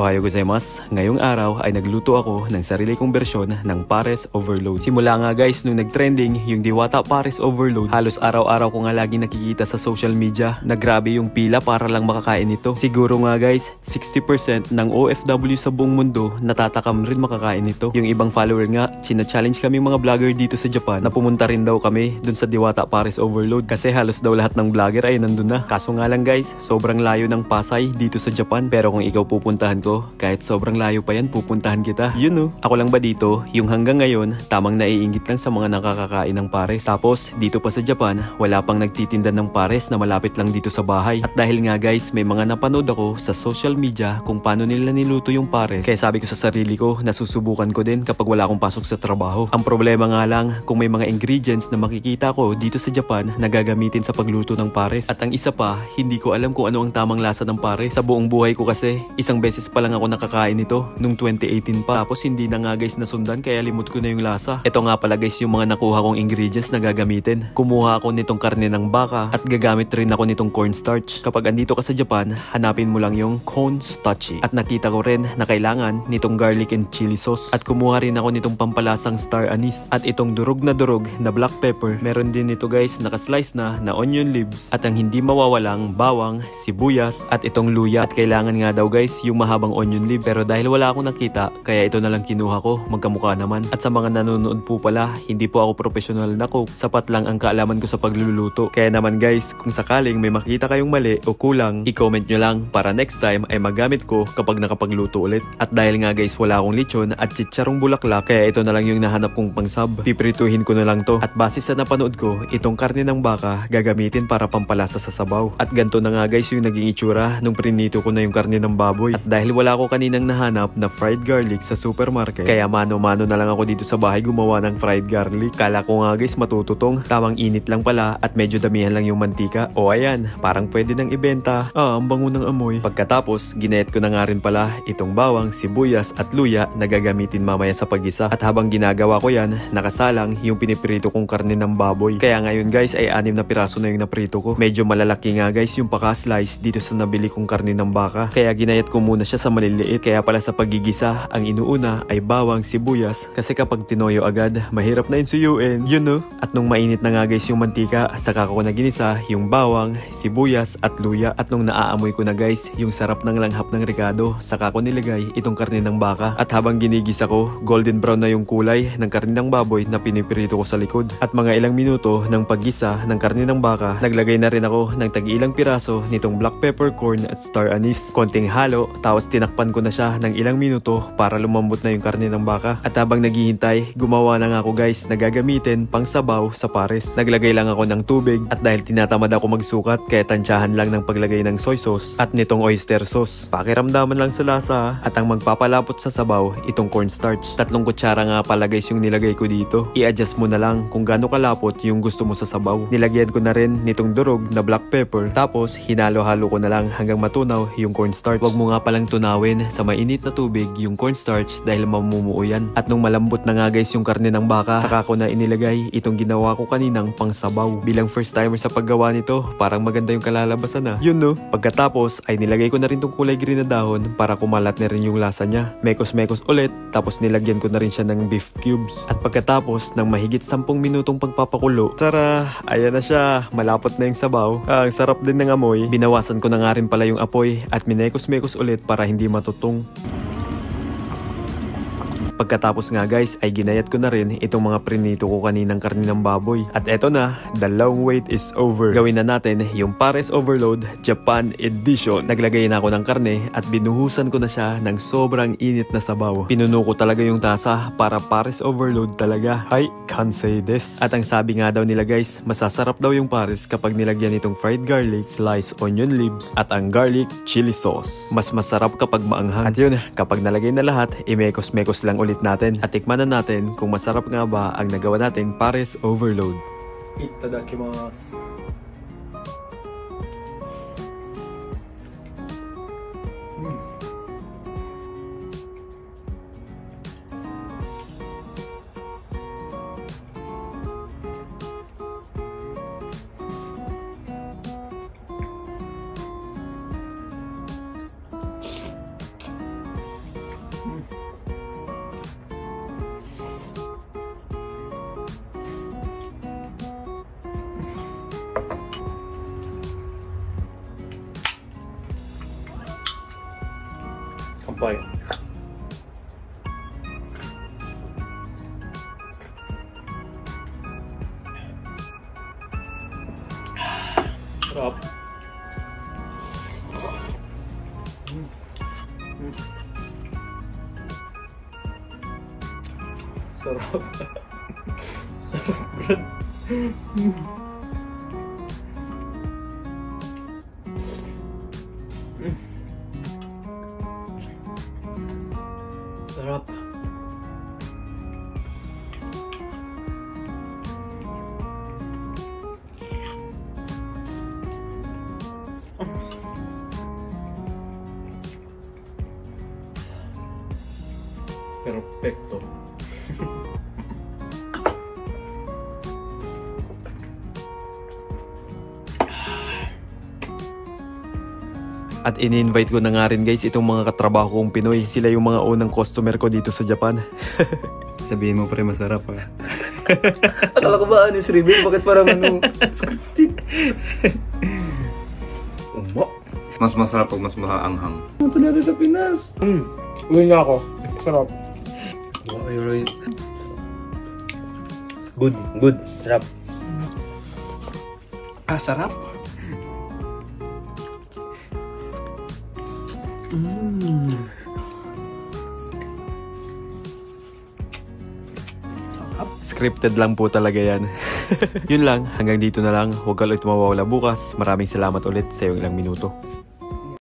Ohayo gozaimasu. Ngayong araw ay nagluto ako ng sarili kong bersyon ng Pares Overload. Simula nga guys nung nagtrending yung Diwata Pares Overload, halos araw-araw ko nga lagi nakikita sa social media na grabe yung pila para lang makakain nito. Siguro nga guys, 60% ng OFW sa buong mundo natatakam rin makakain nito. Yung ibang follower nga, china-challenge kami mga vlogger dito sa Japan na pumunta rin daw kami dun sa Diwata Pares Overload kasi halos daw lahat ng vlogger ay nandun na. Kaso nga lang guys, sobrang layo ng Pasay dito sa Japan. Pero kung ikaw pupuntahan ko, kahit sobrang layo pa yan, pupuntahan kita. You know, ako lang ba dito, yung hanggang ngayon, tamang naiingit lang sa mga nakakakain ng pares. Tapos, dito pa sa Japan, wala pang nagtitinda ng pares na malapit lang dito sa bahay. At dahil nga guys, may mga napanood ako sa social media kung paano nila niluto yung pares. Kaya sabi ko sa sarili ko, nasusubukan ko din kapag wala akong pasok sa trabaho. Ang problema nga lang, kung may mga ingredients na makikita ko dito sa Japan na gagamitin sa pagluto ng pares. At ang isa pa, hindi ko alam kung ano ang tamang lasa ng pares. Sa buong buhay ko kasi, isang beses pa lang ako nakakain nito nung 2018 pa. Tapos hindi na nga guys nasundan kaya limot ko na yung lasa. Ito nga pala guys yung mga nakuha kong ingredients na gagamitin. Kumuha ako nitong karne ng baka at gagamit rin ako nitong cornstarch. Kapag andito ka sa Japan, hanapin mo lang yung cornstarch. At nakita ko rin na kailangan nitong garlic and chili sauce. At kumuha rin ako nitong pampalasang star anise. At itong durog na black pepper. Meron din nito guys nakaslice na onion leaves. At ang hindi mawawalang bawang, sibuyas at itong luya. At kailangan nga daw guys yung mahabang onion leaves. Pero dahil wala akong nakita, kaya ito na lang kinuha ko, magkamukha naman. At sa mga nanonood po pala, hindi po ako professional na cook. Sapat lang ang kaalaman ko sa pagluluto. Kaya naman guys, kung sakaling may makita kayong mali o kulang, i-comment nyo lang para next time ay magamit ko kapag nakapagluto ulit. At dahil nga guys, wala akong lechon at chicharong bulaklak, kaya ito na lang yung nahanap kong pangsab. Piprituhin ko na lang to. At base sa napanood ko, itong karne ng baka gagamitin para pampalasa sa sabaw. At ganito na nga guys yung naging itsura nung prinito ko na yung karne ng baboy. At dahil wala ako kaninang nahanap na fried garlic sa supermarket, kaya mano-mano na lang ako dito sa bahay gumawa ng fried garlic. Kala ko nga guys matututong, tamang init lang pala at medyo damihan lang yung mantika. O ayan, parang pwede nang ibenta. Ang bango ng amoy. Pagkatapos, ginayat ko na nga rin pala itong bawang, sibuyas at luya na gagamitin mamaya sa pagisa. At habang ginagawa ko yan, nakasalang yung piniprito kong karne ng baboy. Kaya ngayon guys ay 6 na piraso na yung naprito ko. Medyo malalaki nga guys yung paka-slice dito sa nabili kong karne ng baka. Kaya ginayat ko muna siya sa maliliit. Kaya pala sa pagigisa, ang inuuna ay bawang, sibuyas. Kasi kapag tinoyo agad, mahirap na insuyuin. You know? At nung mainit na nga guys yung mantika, saka ko na ginisa yung bawang, sibuyas at luya. At nung naaamoy ko na guys yung sarap ng langhap ng ricado, saka ko nilagay itong karne ng baka. At habang ginigisa ko, golden brown na yung kulay ng karne ng baboy na pinipirito ko sa likod. At mga ilang minuto ng paggisa ng karne ng baka, naglagay na rin ako ng tag-ilang piraso nitong black peppercorn at star anise. Konting halo, tapos tinakpan ko na siya ng ilang minuto para lumambot na yung karne ng baka. At habang naghihintay, gumawa na nga ako guys na gagamitin pang sabaw sa pares. Naglagay lang ako ng tubig at dahil tinatamad ako magsukat, kaya tansyahan lang ng paglagay ng soy sauce at nitong oyster sauce. Pakiramdaman lang sa lasa at ang magpapalapot sa sabaw, itong cornstarch. 3 kutsara nga pala guys yung nilagay ko dito. I-adjust mo na lang kung gaano kalapot yung gusto mo sa sabaw. Nilagyan ko na rin nitong durog na black pepper. Tapos hinalo-halo ko na lang hanggang matunaw yung cornstarch. Huwag mo nga palang tunawin sa mainit na tubig yung cornstarch dahil mamumuo yan. At nung malambot na nga guys yung karne ng baka, saka ko na inilagay itong ginawa ko kaninang pangsabaw. Bilang first timer sa paggawa nito, parang maganda yung kalalabasan na. Yun no? Pagkatapos ay nilagay ko na rin tong kulay green na dahon para kumalat na rin yung lasa niya. Mekos-mekos ulit, tapos nilagyan ko na rin siya ng beef cubes. At pagkatapos ng mahigit 10 minutong pagpapakulo, tara, ayan na siya. Malapot na yung sabaw. Ang sarap din ng amoy. Binawasan ko na nga rin pala yung apoy at minekos-mekos ulit para hindi matutong. Pagkatapos nga guys ay ginayat ko na rin itong mga prinito ko kaninang karne ng baboy. At eto na, the long wait is over. Gawin na natin yung Pares Overload Japan Edition. Naglagay na ako ng karne at binuhusan ko na siya ng sobrang init na sabaw. Pinuno ko talaga yung tasa para Pares Overload talaga. I can't say this. At ang sabi nga daw nila guys, masasarap daw yung pares kapag nilagyan itong fried garlic, sliced onion leaves at ang garlic chili sauce. Mas masarap kapag maanghang. At yun, kapag nalagay na lahat, imekos-mekos lang ulit natin at tikman na natin kung masarap nga ba ang nagawa nating Pares Overload. Itadakimasu. Kampay. Sarap. Sarap. Sarap, Brad. Sarap. Perfecto. At in-invite ko na nga rin guys itong mga katrabaho kong Pinoy. Sila yung mga unang customer ko dito sa Japan. Sabihin mo pre, masarap ha. Akala ko ba honest review? Bakit parang ano scripted? Mas masarap pag mas maanghang. Ito na rin sa Pinas. Uwi nga ako. Sarap. Good. Good. Sarap. Sarap. Scripted lang po talaga yan. Yun lang, hanggang dito na lang. Huwag ka ulit mawawala bukas. Maraming salamat ulit sa iyong ilang minuto.